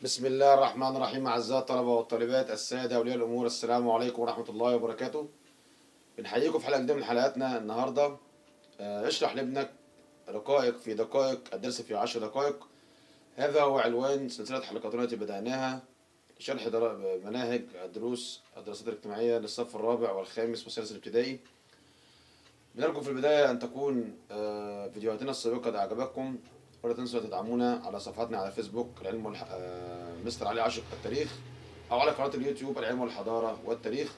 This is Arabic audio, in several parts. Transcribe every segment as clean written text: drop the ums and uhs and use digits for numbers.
بسم الله الرحمن الرحيم. أعزائي الطلبة والطالبات، السادة أولياء الأمور، السلام عليكم ورحمة الله وبركاته. بنحييكم في حلقة جديدة من حلقاتنا النهاردة. اشرح لابنك رقائق في دقائق، الدرس في 10 دقائق. هذا هو عنوان سلسلة حلقاتنا التي بدأناها لشرح مناهج الدراسات الاجتماعية للصف الرابع والخامس والسادس الابتدائي. بنرجو في البداية أن تكون فيديوهاتنا السابقة قد أعجبتكم، ولا تنسوا تدعمونا على صفحاتنا على فيسبوك العلم مستر علي عاشق التاريخ، أو على قناة اليوتيوب العلم والحضارة والتاريخ.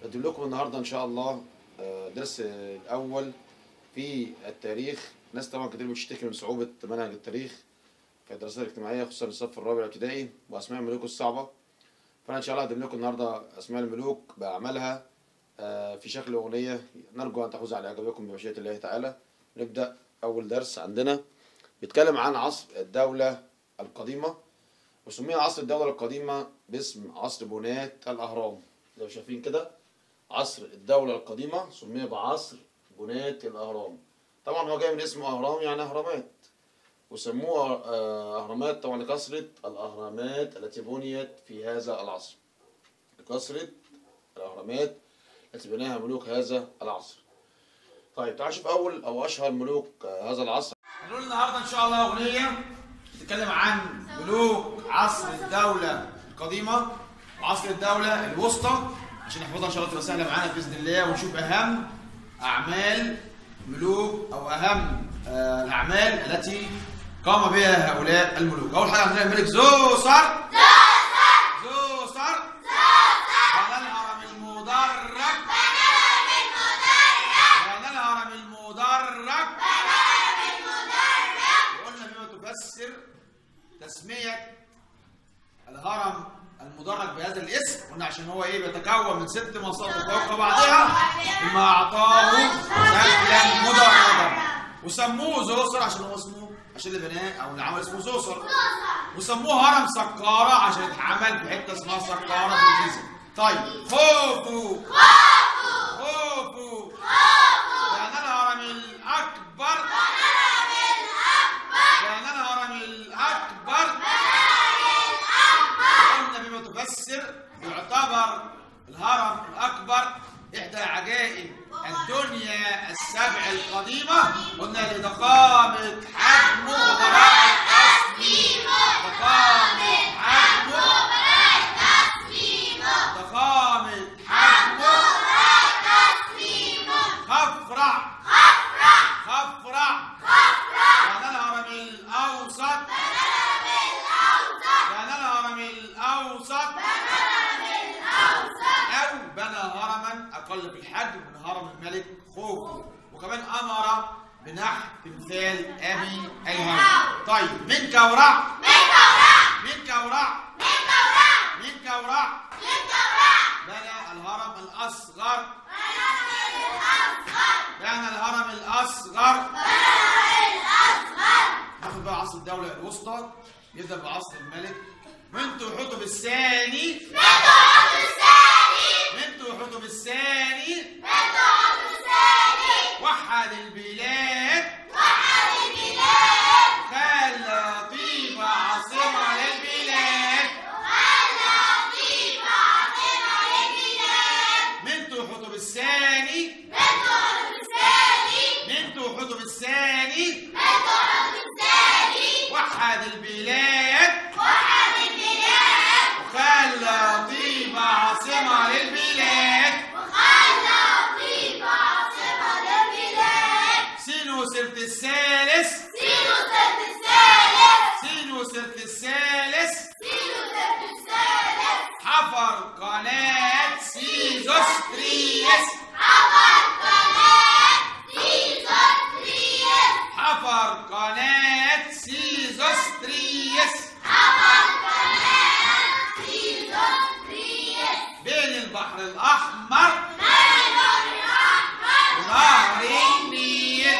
أقدم لكم النهاردة إن شاء الله درس الأول في التاريخ. ناس طبعا كتير بتشتكي من صعوبة منهج التاريخ في الدراسات الاجتماعية، خصوصا الصف الرابع الابتدائي وأسماء الملوك الصعبة. فأنا إن شاء الله هقدم لكم النهاردة أسماء الملوك بأعمالها في شكل أغنية، نرجو أن تحوز على إعجابكم بمشيئة الله تعالى. نبدأ أول درس عندنا، بيتكلم عن عصر الدولة القديمة، وسمي عصر الدولة القديمة باسم عصر بناة الأهرام. لو شايفين كده، عصر الدولة القديمة سمي بعصر بناة الأهرام. طبعا هو جاي من اسمه أهرام يعني أهرامات، وسموه أهرامات طبعا لكثرة الأهرامات التي بنيت في هذا العصر، لكثرة الأهرامات التي بناها ملوك هذا العصر. طيب تعالوا نشوف أول أو أشهر ملوك هذا العصر. هنقول النهارده إن شاء الله أغنية بتتكلم عن ملوك عصر الدولة القديمة وعصر الدولة الوسطى، عشان نحفظها إن شاء الله تبقى سهلة معانا بإذن الله، ونشوف أهم أعمال ملوك أو أهم الأعمال التي قام بها هؤلاء الملوك. أول حاجة عندنا الملك زوسر. بنى الهرم المدرج. وقلنا بما تفسر تسمية الهرم المدرج بهذا الاسم، قلنا عشان هو بيتكون من 6 منصات فوق بعضها بما أعطاه شكلا مدرجا، وسموه زوسر عشان هو اسمه، عشان اللي بناه أو اللي عمل اسمه زوسر، وسموه هرم سقارة عشان اتعمل في حتة اسمها سقارة في الجيزة. طيب خوفو بنى الهرم الأكبر. قلنا بما تفسر يعتبر الهرم الأكبر إحدى عجائب الدنيا السبع القديمة. قلنا لضخامة حجمه وبراعة تصميمه. خفرع. بنى الهرم الأوسط. أو بنى هرما أقل في الحجم من هرم الملك خوفو، وكمان أمر بنحت تمثال أبي الهرم. طيب من كورع. بنى الهرم الأصغر. ناخد بقى عصر الدولة الوسطى، يبدأ بعصر الملك منتو حتب الثاني. وحد البلاد. خلى طيبة عاصمة للبلاد. منتو حتب الثاني. وحد البلاد. وخلى طيبة عاصمة للبلاد. سينوسرت الثالث حفر قناة سيزوستريس. بين البحر الأحمر ونهر النيل.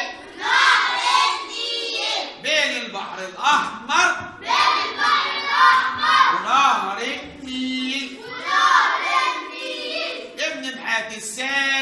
بين البحر الأحمر ونهر النيل. ابن محات الثاني.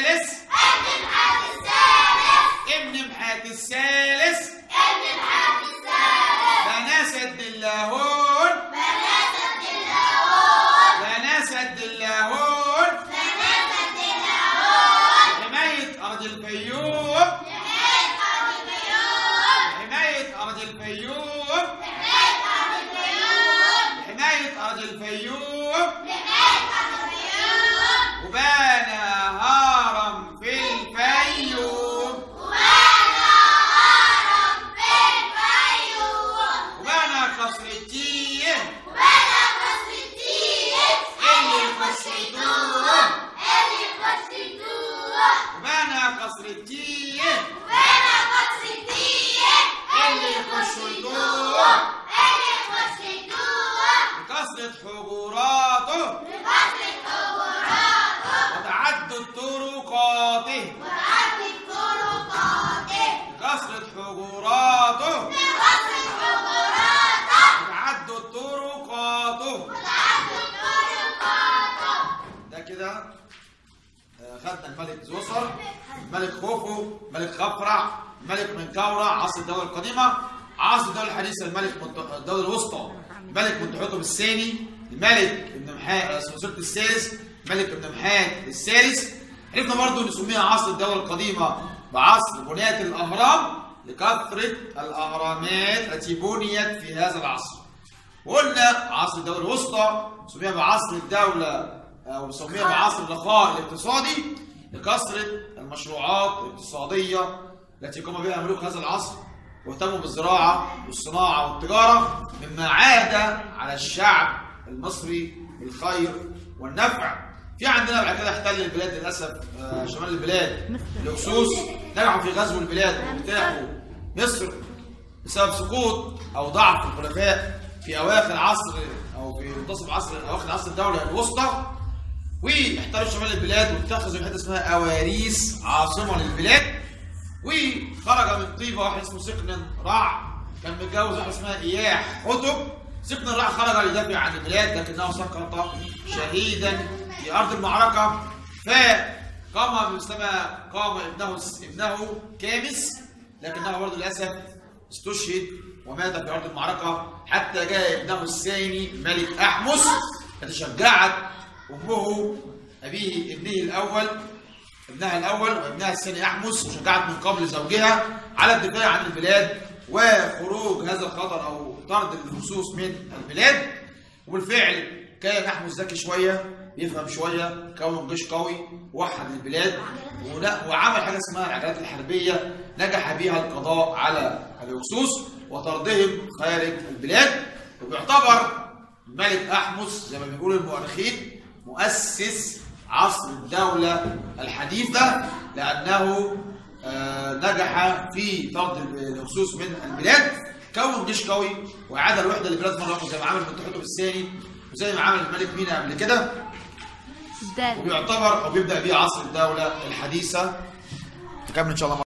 التيه اللي يخش يتوه وبنى قصر التيه اللي يخش يتوه بكثرة حجراته وتعدد طرقاته بكثرة حجراته وتعدد طرقاته. ده كده خدنا الملك زوسر، الملك خوفو، الملك خفرع، الملك منكورع عصر الدولة القديمة. عصر الدولة الحديثة الملك الدولة الوسطى الملك منتحتب الثاني، الملك ابن محاد سلسلة الثالث، الملك ابن محاد الثالث. عرفنا برضو ان سميها عصر الدولة القديمة بعصر بناية الأهرام لكثرة الأهرامات التي بنيت في هذا العصر. وقلنا عصر الدولة الوسطى سميها بعصر الدولة أو سميها بعصر الرخاء الاقتصادي لكثرة المشروعات الاقتصادية التي قام بها ملوك هذا العصر واهتموا بالزراعة والصناعة والتجارة، مما عاد على الشعب المصري بالخير والنفع. في عندنا بعد كده احتل البلاد للأسف شمال البلاد الهكسوس، نجحوا في غزو البلاد واجتاحوا مصر بسبب سقوط أو ضعف الخلفاء في أواخر عصر أو في منتصف أواخر عصر الدولة الوسطى، واحتلوا شمال البلاد واتخذوا حته اسمها أواريس عاصمة للبلاد. وخرج من طيبة واحد اسمه سقنن رع، كان متجوز واحده اسمها إياح حتب. سقنن رع خرج ليدافع عن البلاد لكنه سقط شهيدا في أرض المعركة، فقام ابنه كامس، لكنه برضه للأسف استشهد ومات في أرض المعركة، حتى جاء ابنه الثاني الملك أحمس فتشجعت أمه ابنها الأول وابنها الثاني أحمس، وشجعت من قبل زوجها على الدفاع عن البلاد وخروج هذا الخطر أو طرد الهكسوس من البلاد. وبالفعل كان أحمس ذكي شوية، بيفهم شوية، كون جيش قوي، وحد البلاد وعمل حاجة اسمها العجلات الحربية نجح بها القضاء على الهكسوس وطردهم خارج البلاد. وبيعتبر الملك أحمس زي ما بيقول المؤرخين مؤسس عصر الدولة الحديثة، لأنه نجح في طرد الهكسوس من البلاد، كون جيش قوي وإعادة الوحدة للبلاد مرة أخرى زي ما عمل منتحتب الثاني وزي ما عمل الملك مينا قبل كده. وبيعتبر أو بيبدأ بيه عصر الدولة الحديثة. نكمل إن شاء الله.